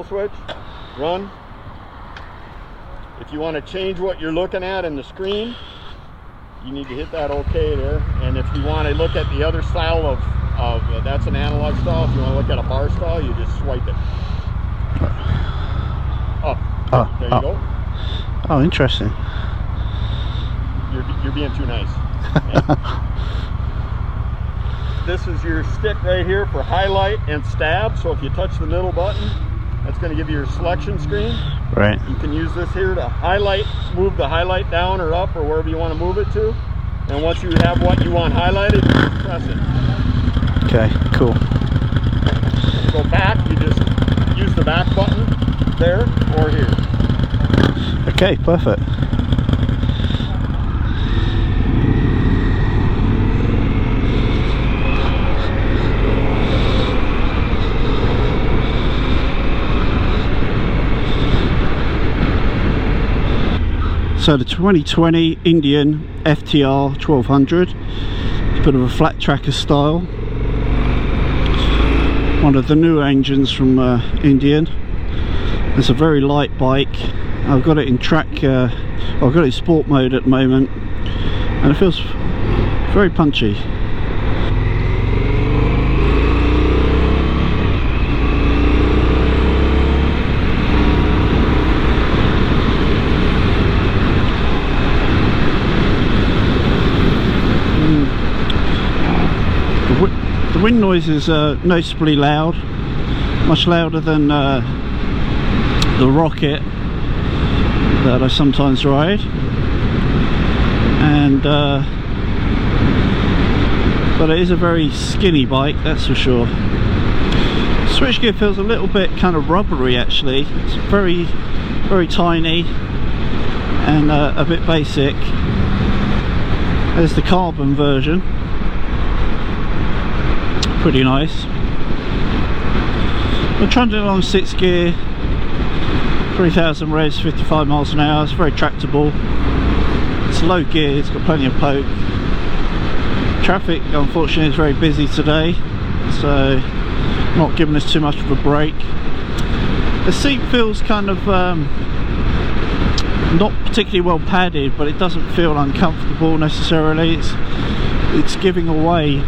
switch, run. If you want to change what you're looking at in the screen, you need to hit that OK there. And if you want to look at the other style of that's an analog style. If you want to look at a bar style, you just swipe it up. Oh, there you go. Oh, interesting. You're being too nice. This is your stick right here for highlight and stab. So if you touch the middle button, that's going to give you your selection screen. Right. You can use this here to highlight, move the highlight down or up or wherever you want to move it to. And once you have what you want highlighted, you just press it. Okay, cool. To go back, you just use the back button there or here. Okay, perfect. So the 2020 Indian FTR 1200, it's a bit of a flat tracker style. One of the new engines from Indian. It's a very light bike. I've got it in track, I've got it in sport mode at the moment, and it feels very punchy. The wind noise is noticeably loud, much louder than the Rocket that I sometimes ride, and but it is a very skinny bike, that's for sure. Switchgear feels a little bit kind of rubbery actually. It's very tiny and a bit basic. There's the carbon version. Pretty nice. I'm trying to do it on 6 gear, 3000 revs, 55 miles an hour. It's very tractable. It's low gear, it's got plenty of poke. Traffic unfortunately is very busy today, so not giving us too much of a break. The seat feels kind of not particularly well padded, but it doesn't feel uncomfortable necessarily. It's giving away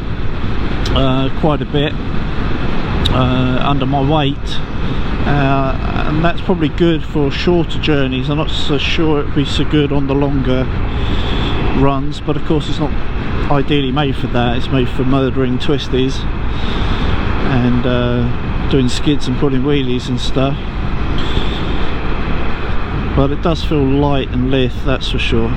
quite a bit under my weight, and that's probably good for shorter journeys. I'm not so sure it would be so good on the longer runs, but of course it's not ideally made for that. It's made for murdering twisties and doing skids and pulling wheelies and stuff, but it does feel light and lithe, that's for sure.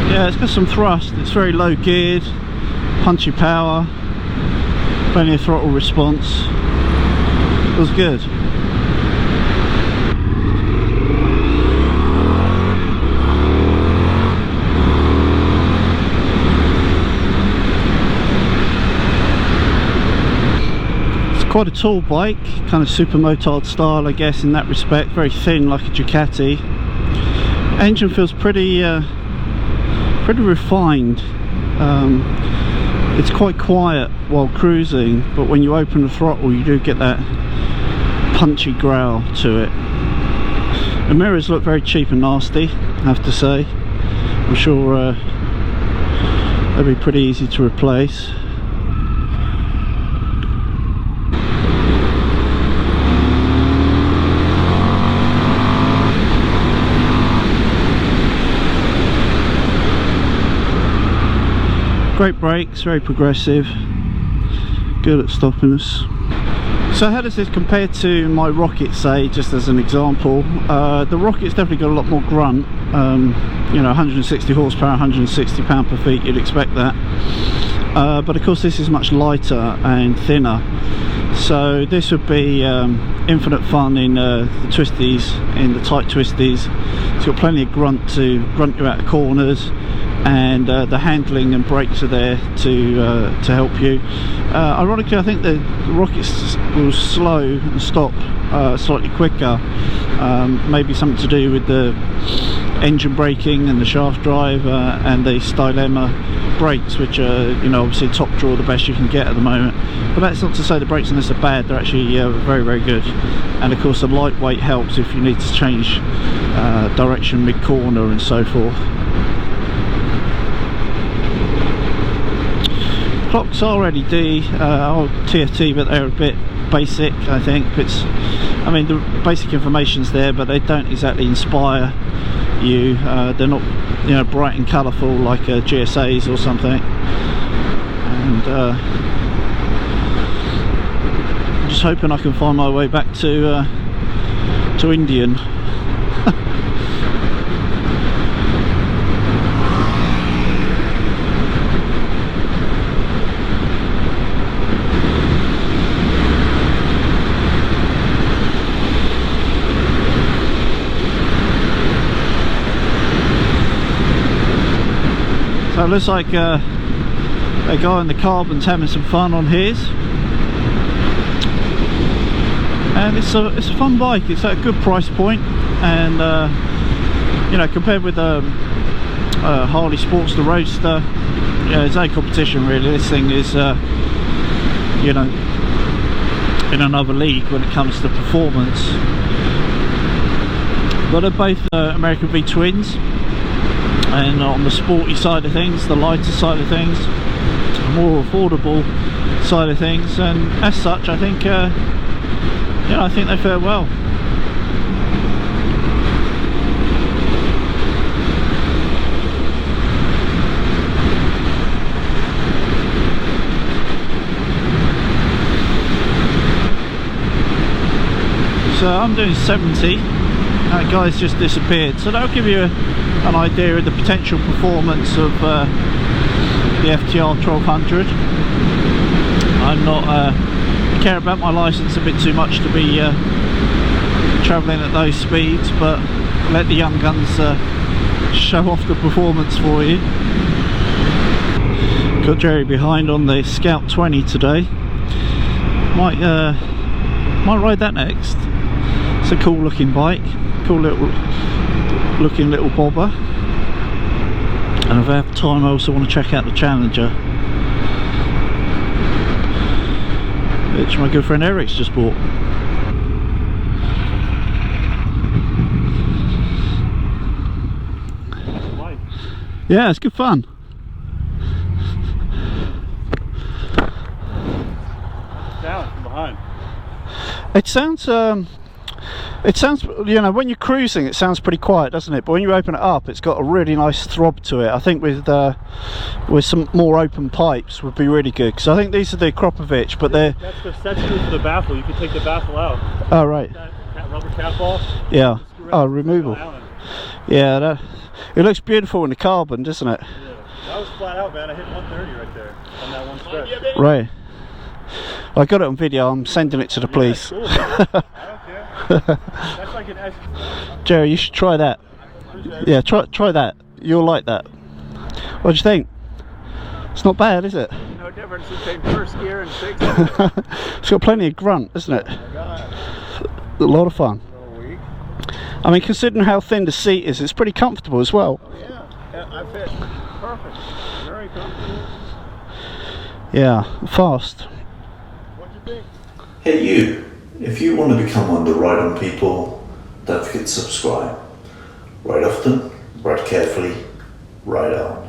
Yeah, it's got some thrust, it's very low geared, punchy power, plenty of throttle response. Feels good. It's quite a tall bike, kind of super motard style I guess in that respect, very thin like a Ducati. Engine feels pretty refined. It's quite quiet while cruising, but when you open the throttle you do get that punchy growl to it. The mirrors look very cheap and nasty, I have to say. I'm sure they'll be pretty easy to replace. Great brakes, very progressive, good at stopping us. So how does this compare to my Rocket, say, just as an example? The Rocket's definitely got a lot more grunt, you know, 160 horsepower, 160 pound per feet, you'd expect that. But of course this is much lighter and thinner, so this would be infinite fun in the twisties, in the tight twisties. It's got plenty of grunt to grunt you out of corners, and the handling and brakes are there to help you. Ironically, I think the Rockets will slow and stop slightly quicker. Maybe something to do with the engine braking and the shaft drive and the Stylema brakes, which are, you know, obviously top draw, the best you can get at the moment. But that's not to say the brakes on this are bad. They're actually very, very good. And of course the lightweight helps if you need to change direction mid-corner and so forth. Clocks are LED, are TFT, but they're a bit basic, I think. I mean, the basic information's there, but they don't exactly inspire you. They're not, you know, bright and colourful like GSAs or something. And I'm just hoping I can find my way back to Indian. So it looks like a guy in the Carbon's having some fun on his, and it's a fun bike. It's at a good price point, and you know, compared with Harley Sportster Roadster, yeah, there's no competition really. This thing is you know, in another league when it comes to performance. But they're both American V twins. And on the sporty side of things, the lighter side of things, the more affordable side of things, and as such, I think, yeah, I think they fare well. So I'm doing 70. That guy's just disappeared, so that'll give you an idea of the potential performance of the FTR 1200. I'm not care about my license a bit too much to be travelling at those speeds, but let the young guns show off the performance for you. Got Jerry behind on the Scout 20 today. Might ride that next. It's a cool looking bike, cool little bobber. And if I have time, I also want to check out the Challenger, which my good friend Eric's just bought. Yeah, it's good fun. Down from behind. It sounds, you know, when you're cruising it sounds pretty quiet, doesn't it? But when you open it up, it's got a really nice throb to it. I think with some more open pipes would be really good, because I think these are the Kropovich, but they're... That's good for the baffle. You can take the baffle out. Oh, right. That rubber cap off. Yeah. Oh, removable. Yeah, it looks beautiful in the Carbon, doesn't it? Yeah. That was flat out, man. I hit 130 right there on that one stretch. Right. I got it on video. I'm sending it to the police. Yeah, cool. I don't care. That's like an Jerry, you should try that. Yeah, try that. You'll like that. What do you think? It's not bad, is it? No difference between first gear and sixth. It's got plenty of grunt, isn't it? A lot of fun. I mean, considering how thin the seat is, it's pretty comfortable as well. Yeah, I fit perfect. Very comfortable. Yeah, fast. What do you think? Hey you, if you want to become one of the Ride On people, don't forget to subscribe. Ride often, ride carefully, ride on.